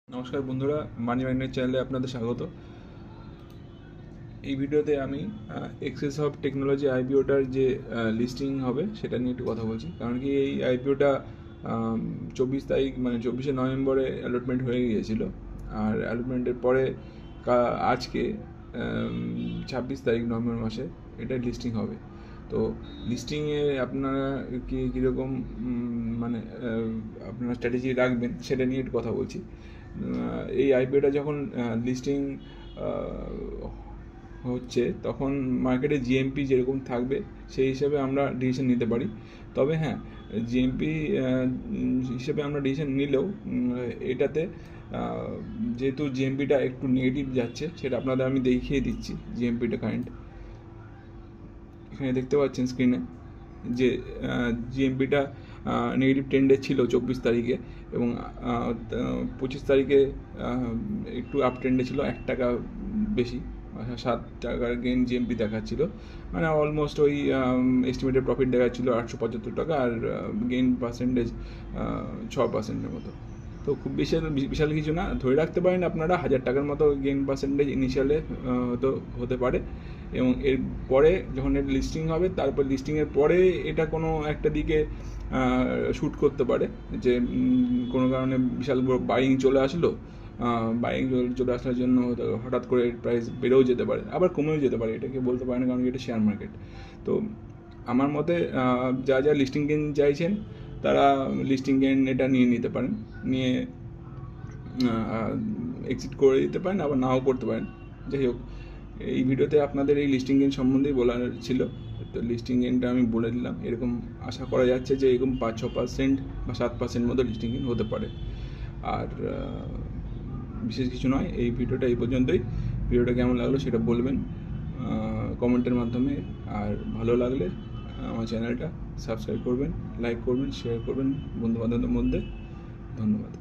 নমস্কার বন্ধুরা, মানি মাইন্ডের চ্যানেলে আপনাদের স্বাগত। এই ভিডিওতে আমি এক্সেস অফ টেকনোলজি আইপিওটার যে লিস্টিং হবে সেটা নিয়ে একটু কথা বলছি। কারণ কি এই আইপিওটা 24 তারিখ মানে 24শে নভেম্বরে অ্যালটমেন্ট হয়ে গিয়েছিল। আর অ্যালটমেন্টের পরে আজকে 26 তারিখ নভেম্বর মাসে এটা লিস্টিং হবে। তো লিস্টিংয়ে আপনারা কীরকম মানে আপনারা স্ট্র্যাটেজি রাখবেন সেটা নিয়ে একটু কথা বলছি। এই আইপিওটা যখন লিস্টিং হচ্ছে তখন মার্কেটে জিএমপি যেরকম থাকবে সেই হিসাবে আমরা ডিসিশন নিতে পারি। তবে হ্যাঁ, জিএমপি হিসেবে আমরা ডিসিশন নিলেও এটাতে যেহেতু জিএমপিটা একটু নেগেটিভ যাচ্ছে সেটা আপনাদের আমি দেখিয়ে দিচ্ছি। জিএমপিটা কারেন্ট এখানে দেখতে পাচ্ছেন স্ক্রিনে যে জিএমপিটা নেগেটিভ ট্রেন্ডে ছিল 24 তারিখে, এবং 25 তারিখে একটু আপ ট্রেন্ডে ছিল, 1 টাকা বেশি, 7 টাকার গেইন জিএমপি দেখাচ্ছিল। মানে অলমোস্ট ওই এস্টিমেটেড প্রফিট দেখাচ্ছিল 875 টাকা, আর গেইন পার্সেন্টেজ 6%-এর মতো। তো খুব বিশাল কিছু না, ধরে রাখতে পারেন আপনারা 1000 টাকার মতো গেইন পার্সেন্টেজ ইনিশিয়ালে হতে পারে। এবং এর পরে যখন এর লিস্টিং হবে, তারপর লিস্টিংয়ের পরে এটা কোনো একটা দিকে শ্যুট করতে পারে, যে কোনো কারণে বিশাল বড় বাইং চলে আসলো, বাইং চলে আসার জন্য হঠাৎ করে প্রাইস বেড়েও যেতে পারে, আবার কমেও যেতে পারে, এটাকে বলতে পারে না, কারণ এটা শেয়ার মার্কেট। তো আমার মতে যা লিস্টিং গেইন চাইছেন তারা লিস্টিং গেইন এটা নিয়ে নিতে পারেন, নিয়ে এক্সিট করে দিতে পারেন, আবার নাও করতে পারেন। যাই হোক, এই ভিডিওতে আপনাদের এই লিস্টিং গেইন সম্বন্ধেই বলার ছিল। তো লিস্টিং গেইনটা আমি বলে দিলাম। এরকম আশা করা যাচ্ছে যে এরকম 5-6% বা 7% মতো লিস্টিং গেইন হতে পারে। আর বিশেষ কিছু নয়, এই ভিডিওটা এই পর্যন্তই। ভিডিওটা কেমন লাগলো সেটা বলবেন কমেন্টের মাধ্যমে। আর ভালো লাগলে আমার চ্যানেলটা সাবস্ক্রাইব করবেন, লাইক করবেন, শেয়ার করবেন বন্ধুবান্ধবদের মধ্যে। ধন্যবাদ।